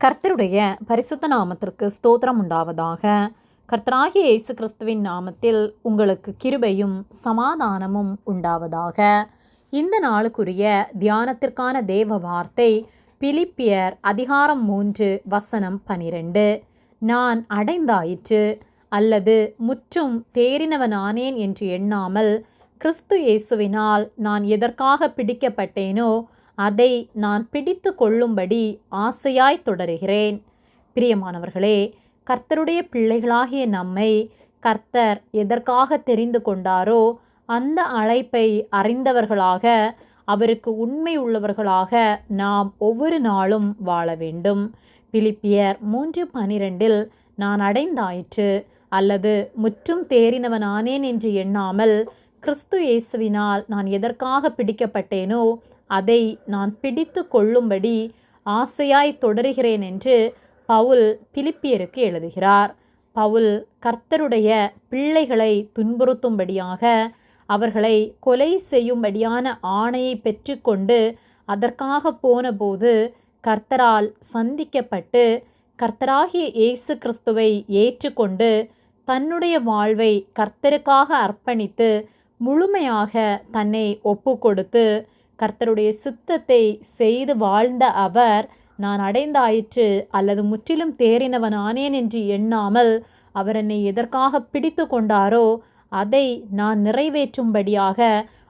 கர்த்தருடைய பரிசுத்த நாமத்திற்கு ஸ்தோத்திரம் உண்டாவதாக. கர்த்தராகிய இயேசு கிறிஸ்துவின் நாமத்தில் உங்களுக்கு கிருபையும் சமாதானமும் உண்டாவதாக. இந்த நாளுக்குரிய தியானத்திற்கான தேவ வார்த்தை பிலிப்பியர் அதிகாரம் 3 வசனம் 12. நான் அடைந்தாயிற்று அல்லது முற்றும் தேறினவனானேன் என்று எண்ணாமல் கிறிஸ்து இயேசுவினால் நான் எதற்காக பிடிக்கப்பட்டேனோ அதை நான் பிடித்து கொள்ளும்படி ஆசையாய் தொடருகிறேன். பிரியமானவர்களே, கர்த்தருடைய பிள்ளைகளாகிய நம்மை கர்த்தர் எதற்காக தெரிந்து கொண்டாரோ அந்த அழைப்பை அறிந்தவர்களாக, அவருக்கு உண்மை உள்ளவர்களாக நாம் ஒவ்வொரு நாளும் வாழ வேண்டும். பிலிப்பியர் 3:12 நான் அடைந்தாயிற்று அல்லது முற்றும் தேறினவனானேன் என்று எண்ணாமல் கிறிஸ்து இயேசுவினால் நான் எதற்காக பிடிக்கப்பட்டேனோ அதை நான் பிடித்து கொள்ளும்படி ஆசையாய் தொடருகிறேன் என்று பவுல் பிலிப்பியருக்கு எழுதுகிறார். பவுல் கர்த்தருடைய பிள்ளைகளை துன்புறுத்தும்படியாக, அவர்களை கொலை செய்யும்படியான ஆணையை பெற்றுக்கொண்டு அதற்காக போனபோது கர்த்தரால் சந்திக்கப்பட்டு கர்த்தராகிய இயேசு கிறிஸ்துவை ஏற்றுக்கொண்டு தன்னுடைய வாழ்வை கர்த்தருக்காக அர்ப்பணித்து முழுமையாக தன்னை ஒப்பு கொடுத்து கர்த்தருடைய சித்தத்தை செய்து வாழ்ந்த அவர், நான் அடைந்தாயிற்று அல்லது முற்றிலும் தேறினவனானேன் என்று எண்ணாமல் அவர் என்னை எதற்காக பிடித்து கொண்டாரோ அதை நான் நிறைவேற்றும்படியாக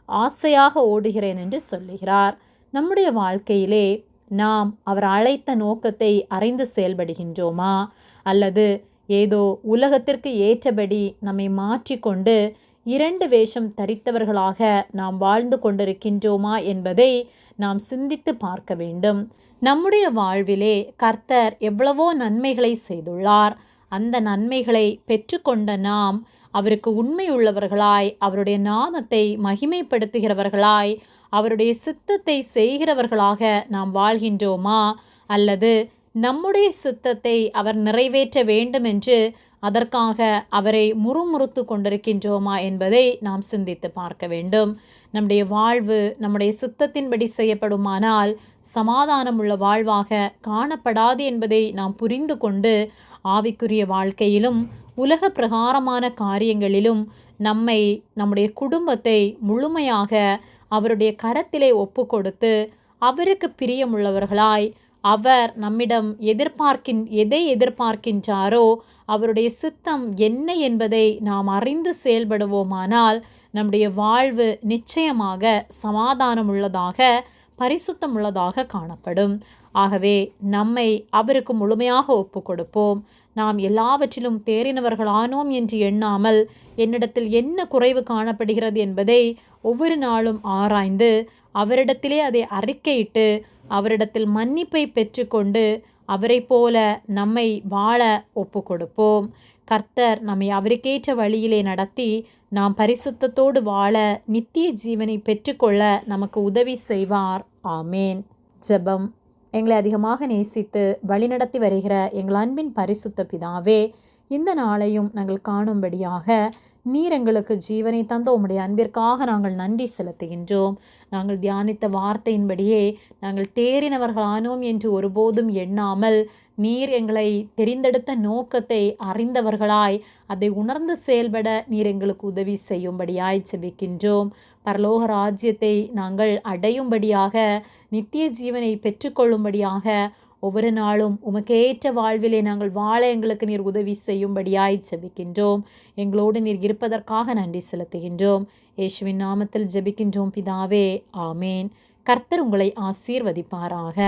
ஆசையாக ஓடுகிறேன் என்று சொல்லுகிறார். நம்முடைய வாழ்க்கையிலே நாம் அவர் அழைத்த நோக்கத்தை அறிந்து செயல்படுகின்றோமா, அல்லது ஏதோ உலகத்திற்கு ஏற்றபடி நம்மை மாற்றிக்கொண்டு 2 வேஷம் தரித்தவர்களாக நாம் வாழ்ந்து கொண்டிருக்கின்றோமா என்பதை நாம் சிந்தித்து பார்க்க வேண்டும். நம்முடைய வாழ்விலே கர்த்தர் எவ்வளவோ நன்மைகளை செய்துள்ளார். அந்த நன்மைகளை பெற்றுக்கொண்ட நாம் அவருக்கு உண்மை உள்ளவர்களாய், அவருடைய நாமத்தை மகிமைப்படுத்துகிறவர்களாய், அவருடைய சித்தத்தை செய்கிறவர்களாக நாம் வாழ்கின்றோமா, அல்லது நம்முடைய சித்தத்தை அவர் நிறைவேற்ற வேண்டும் என்று அதற்காக அவரை முறுமுறுத்து கொண்டிருக்கின்றோமா என்பதை நாம் சிந்தித்து பார்க்க வேண்டும். நம்முடைய வாழ்வு நம்முடைய சித்தத்தின்படி செய்யப்படுமானால் சமாதானம் உள்ள வாழ்வாக காணப்படாது என்பதை நாம் புரிந்து கொண்டு ஆவிக்குரிய வாழ்க்கையிலும் உலக பிரகாரமான காரியங்களிலும் நம்முடைய குடும்பத்தை முழுமையாக அவருடைய கரத்திலே ஒப்பு கொடுத்து அவருக்கு பிரியமுள்ளவர்களாய், அவர் நம்மிடம் எதை எதிர்பார்க்கின்றாரோ அவருடைய சித்தம் என்ன என்பதை நாம் அறிந்து செயல்படுவோமானால் நம்முடைய வாழ்வு நிச்சயமாக சமாதானம் உள்ளதாக, பரிசுத்தம் உள்ளதாக காணப்படும். ஆகவே நம்மை அவருக்கு முழுமையாக ஒப்பு கொடுப்போம். நாம் எல்லாவற்றிலும் தேறினவர்களானோம் என்று எண்ணாமல் என்னிடத்தில் என்ன குறைவு காணப்படுகிறது என்பதை ஒவ்வொரு நாளும் ஆராய்ந்து அவரிடத்திலே அதை அறிக்கையிட்டு அவரிடத்தில் மன்னிப்பை பெற்றுக்கொண்டு அவரை போல நம்மை வாழ ஒப்பு கொடுப்போம். கர்த்தர் நம்மை அவருக்கேற்ற வழியிலே நடத்தி நாம் பரிசுத்தத்தோடு வாழ நித்திய ஜீவனை பெற்றுக்கொள்ள நமக்கு உதவி செய்வார். ஆமேன். ஜெபம். எங்களை அதிகமாக நேசித்து வழிநடத்தி வருகிற எங்கள் அன்பின் பரிசுத்த பிதாவே, இந்த நாளையும் நாங்கள் காணும்படியாக நீர் எங்களுக்கு ஜீவனை தந்த உம்முடைய அன்பிற்காக நாங்கள் நன்றி செலுத்துகின்றோம். நாங்கள் தியானித்த வார்த்தையின்படியே நாங்கள் தேறினவர்களானோம் என்று ஒருபோதும் எண்ணாமல் நீர் எங்களை தெரிந்தெடுத்த நோக்கத்தை அறிந்தவர்களாய் அதை உணர்ந்து செயல்பட நீர் எங்களுக்கு உதவி செய்யும்படியாய் ஜெபிக்கின்றோம். பரலோக ராஜ்யத்தை நாங்கள் அடையும்படியாக, நித்திய ஜீவனை பெற்றுக்கொள்ளும்படியாக ஒவ்வொரு நாளும் உமக்கேற்ற வாழ்விலே நாங்கள் வாழ எங்களுக்கு நீர் உதவி செய்யும்படியாய் ஜெபிக்கின்றோம். எங்களோடு நீர் இருப்பதற்காக நன்றி செலுத்துகின்றோம். இயேசுவின் நாமத்தில் ஜெபிக்கின்றோம் பிதாவே. ஆமேன். கர்த்தர் உங்களை ஆசீர்வதிப்பாராக.